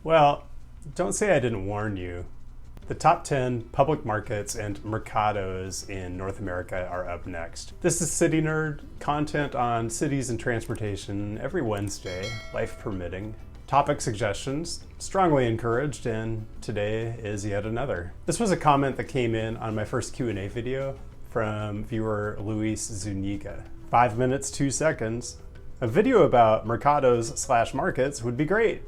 Well, don't say I didn't warn you. The top 10 public markets and mercados in North America are up next. This is City Nerd, content on cities and transportation every Wednesday, life permitting. Topic suggestions, strongly encouraged, and today is yet another. This was a comment that came in on my first Q&A video from viewer Luis Zuniga. 5 minutes, 2 seconds. A video about mercados/markets would be great.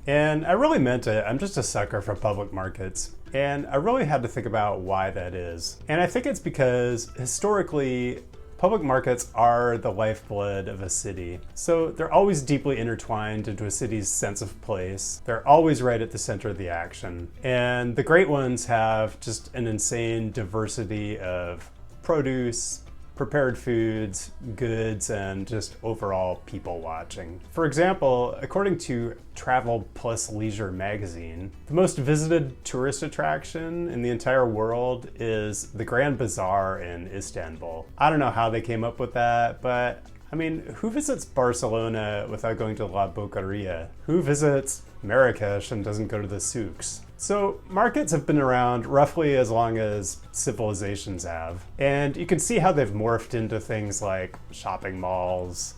And I really meant it. I'm just a sucker for public markets. And I really had to think about why that is. And I think it's because historically, public markets are the lifeblood of a city. So they're always deeply intertwined into a city's sense of place. They're always right at the center of the action. And the great ones have just an insane diversity of produce, prepared foods, goods, and just overall people watching. For example, according to Travel Plus Leisure magazine, the most visited tourist attraction in the entire world is the Grand Bazaar in Istanbul. I don't know how they came up with that, but I mean, who visits Barcelona without going to La Boqueria? Who visits Marrakesh and doesn't go to the souks? So markets have been around roughly as long as civilizations have. And you can see how they've morphed into things like shopping malls,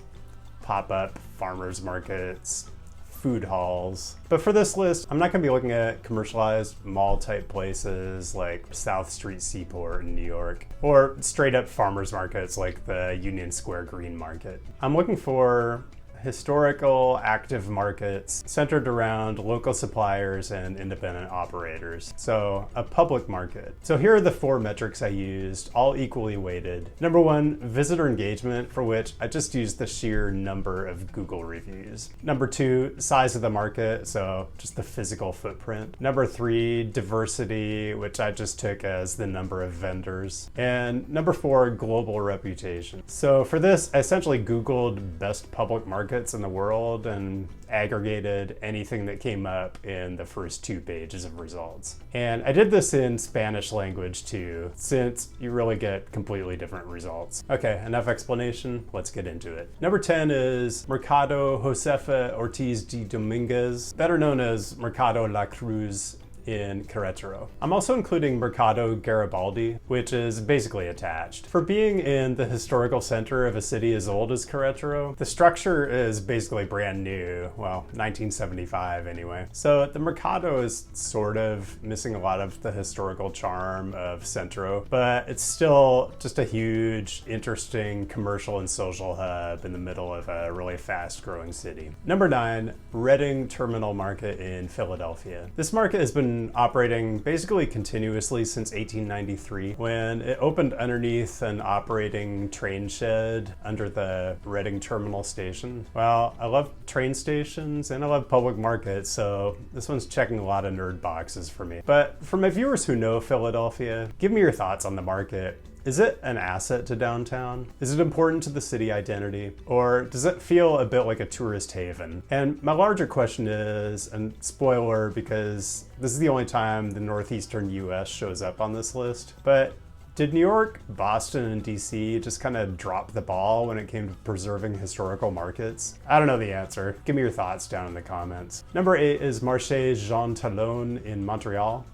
pop-up farmers markets, food halls. But for this list, I'm not gonna be looking at commercialized mall-type places like South Street Seaport in New York, or straight-up farmers markets like the Union Square Green Market. I'm looking for historical, active markets centered around local suppliers and independent operators. So a public market. So here are the 4 metrics I used, all equally weighted. Number 1, visitor engagement, for which I just used the sheer number of Google reviews. Number 2, size of the market, so just the physical footprint. Number 3, diversity, which I just took as the number of vendors. And number 4, global reputation. So for this, I essentially Googled best public markets in the world and aggregated anything that came up in the first 2 pages of results. And I did this in Spanish language too, since you really get completely different results. Okay, enough explanation, let's get into it. Number 10 is Mercado Josefa Ortiz de Dominguez, better known as Mercado La Cruz in Querétaro. I'm also including Mercado Garibaldi, which is basically attached. For being in the historical center of a city as old as Querétaro, the structure is basically brand new, well, 1975 anyway. So the Mercado is sort of missing a lot of the historical charm of Centro, but it's still just a huge, interesting commercial and social hub in the middle of a really fast-growing city. Number 9, Reading Terminal Market in Philadelphia. This market has been operating basically continuously since 1893, when it opened underneath an operating train shed under the Reading Terminal Station. Well, I love train stations and I love public markets, so this one's checking a lot of nerd boxes for me. But for my viewers who know Philadelphia, give me your thoughts on the market. Is it an asset to downtown? Is it important to the city identity? Or does it feel a bit like a tourist haven? And my larger question is, and spoiler because this is the only time the northeastern US shows up on this list, but did New York, Boston, and DC just kind of drop the ball when it came to preserving historical markets? I don't know the answer. Give me your thoughts down in the comments. Number 8 is Marché Jean Talon in Montreal.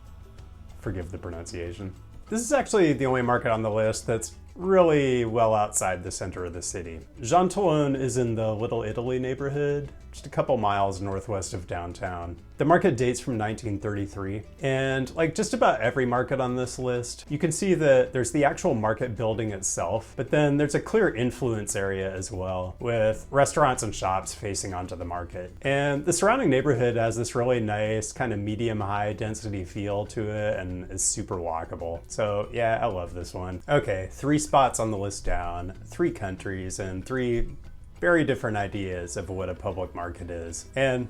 Forgive the pronunciation. This is actually the only market on the list that's really well outside the center of the city. Jean Talon is in the Little Italy neighborhood, just a couple miles northwest of downtown. The market dates from 1933, and like just about every market on this list, you can see that there's the actual market building itself, but then there's a clear influence area as well, with restaurants and shops facing onto the market. And the surrounding neighborhood has this really nice kind of medium-high density feel to it and is super walkable. So yeah, I love this one. Okay, 3 spots on the list down, 3 countries, and 3 very different ideas of what a public market is. And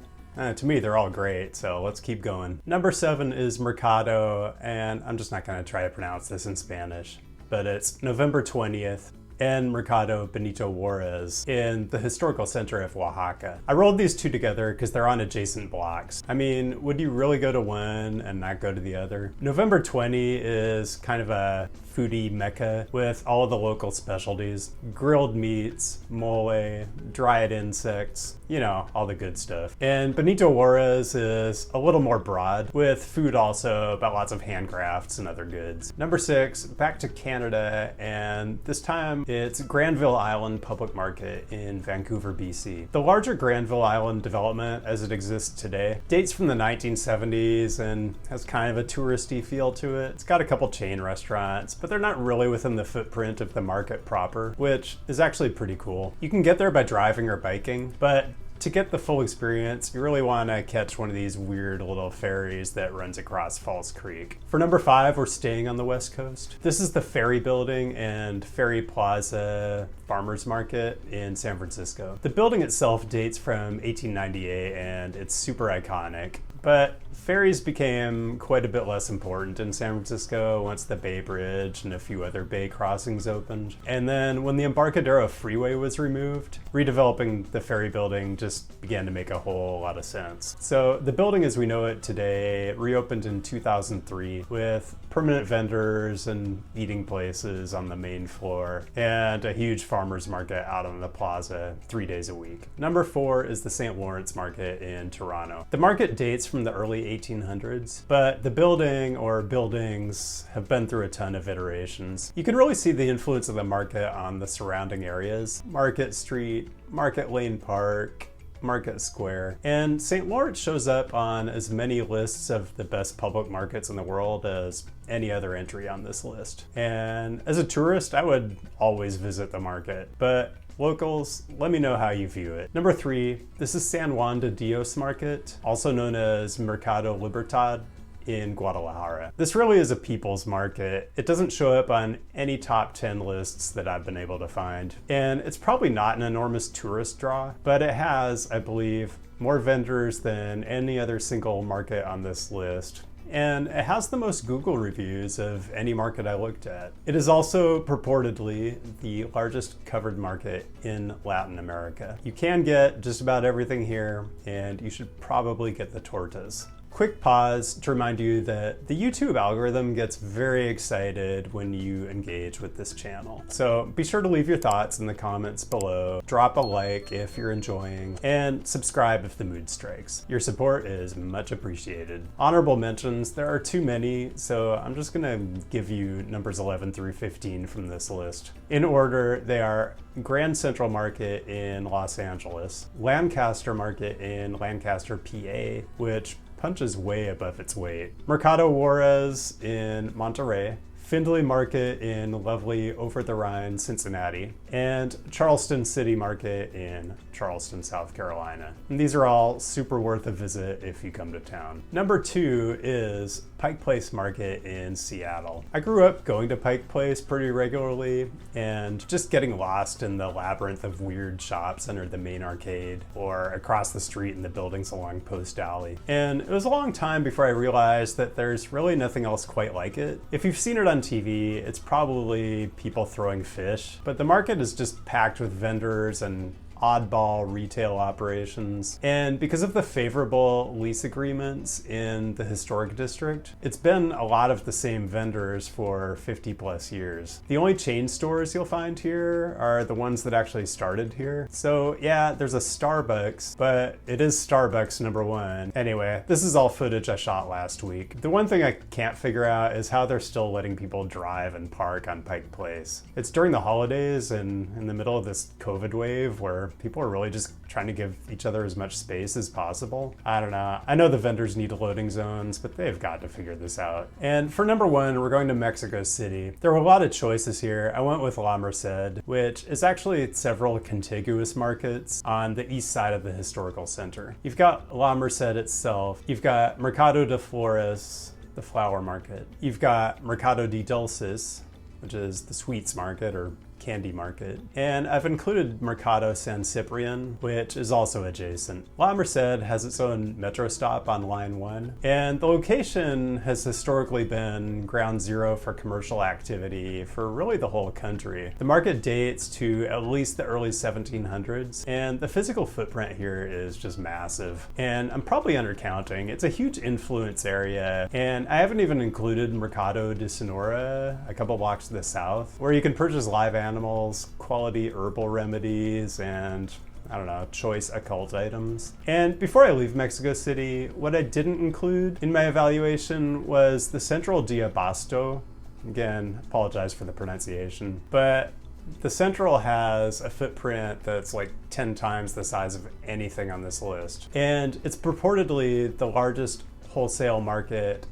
to me, they're all great, so let's keep going. Number 7 is Mercado, and I'm just not gonna try to pronounce this in Spanish, but it's November 20th, and Mercado Benito Juarez in the historical center of Oaxaca. I rolled these two together because they're on adjacent blocks. I mean, would you really go to one and not go to the other? November 20 is kind of a foodie mecca with all of the local specialties: grilled meats, mole, dried insects, you know, all the good stuff. And Benito Juarez is a little more broad, with food also, but lots of handcrafts and other goods. Number 6, back to Canada, and this time it's Granville Island Public Market in Vancouver, BC. The larger Granville Island development as it exists today dates from the 1970s and has kind of a touristy feel to it. It's got a couple chain restaurants, but they're not really within the footprint of the market proper, which is actually pretty cool. You can get there by driving or biking, but to get the full experience, you really want to catch one of these weird little ferries that runs across Falls Creek. For number 5, we're staying on the West Coast. This is the Ferry Building and Ferry Plaza Farmers Market in San Francisco. The building itself dates from 1898 and it's super iconic, but ferries became quite a bit less important in San Francisco once the Bay Bridge and a few other bay crossings opened. And then when the Embarcadero Freeway was removed, redeveloping the ferry building just began to make a whole lot of sense. So the building as we know it today reopened in 2003 with permanent vendors and eating places on the main floor and a huge farmers market out on the plaza 3 days a week. Number 4 is the St. Lawrence Market in Toronto. The market dates from the early 1800s, but the building or buildings have been through a ton of iterations. You can really see the influence of the market on the surrounding areas: Market Street, Market Lane Park, Market Square. And St. Lawrence shows up on as many lists of the best public markets in the world as any other entry on this list. And as a tourist, I would always visit the market, but locals, let me know how you view it. Number 3, this is San Juan de Dios Market, also known as Mercado Libertad in Guadalajara. This really is a people's market. It doesn't show up on any top 10 lists that I've been able to find. And it's probably not an enormous tourist draw, but it has, I believe, more vendors than any other single market on this list. And it has the most Google reviews of any market I looked at. It is also purportedly the largest covered market in Latin America. You can get just about everything here, and you should probably get the tortas. Quick pause to remind you that the YouTube algorithm gets very excited when you engage with this channel. So be sure to leave your thoughts in the comments below, drop a like if you're enjoying, and subscribe if the mood strikes. Your support is much appreciated. Honorable mentions, there are too many, so I'm just gonna give you numbers 11 through 15 from this list. In order, they are Grand Central Market in Los Angeles, Lancaster Market in Lancaster, PA, which punches way above its weight, Mercado Juarez in Monterey, Findlay Market in lovely Over the Rhine, Cincinnati, and Charleston City Market in Charleston, South Carolina. And these are all super worth a visit if you come to town. Number 2 is Pike Place Market in Seattle. I grew up going to Pike Place pretty regularly and just getting lost in the labyrinth of weird shops under the main arcade or across the street in the buildings along Post Alley. And it was a long time before I realized that there's really nothing else quite like it. If you've seen it on TV, it's probably people throwing fish, but the market is just packed with vendors and oddball retail operations. And because of the favorable lease agreements in the historic district, it's been a lot of the same vendors for 50 plus years. The only chain stores you'll find here are the ones that actually started here. So yeah, there's a Starbucks, but it is Starbucks number 1. Anyway, this is all footage I shot last week. The one thing I can't figure out is how they're still letting people drive and park on Pike Place. It's during the holidays and in the middle of this COVID wave where people are really just trying to give each other as much space as possible. I don't know. I know the vendors need loading zones, but they've got to figure this out. And for number 1, we're going to Mexico City. There were a lot of choices here. I went with La Merced, which is actually several contiguous markets on the east side of the historical center. You've got La Merced itself. You've got Mercado de Flores, the flower market. You've got Mercado de Dulces, which is the sweets market or candy market. And I've included Mercado San Ciprian, which is also adjacent. La Merced has its own metro stop on Line 1, and the location has historically been ground zero for commercial activity for really the whole country. The market dates to at least the early 1700s, and the physical footprint here is just massive. And I'm probably undercounting. It's a huge influence area, and I haven't even included Mercado de Sonora, a couple blocks to the south, where you can purchase live animals, quality herbal remedies, and I don't know, choice occult items. And before I leave Mexico City, what I didn't include in my evaluation was the Central de Abasto. Again, apologize for the pronunciation, but the Central has a footprint that's like 10 times the size of anything on this list. And it's purportedly the largest wholesale market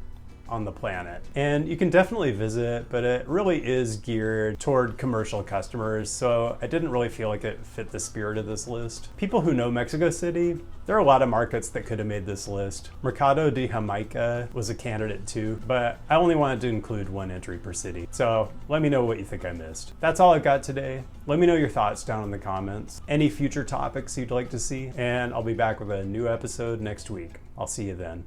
on the planet. And you can definitely visit, but it really is geared toward commercial customers, so I didn't really feel like it fit the spirit of this list. People who know Mexico City, there are a lot of markets that could have made this list. Mercado de Jamaica was a candidate too, but I only wanted to include one entry per city. So let me know what you think I missed. That's all I've got today. Let me know your thoughts down in the comments, any future topics you'd like to see, and I'll be back with a new episode next week. I'll see you then.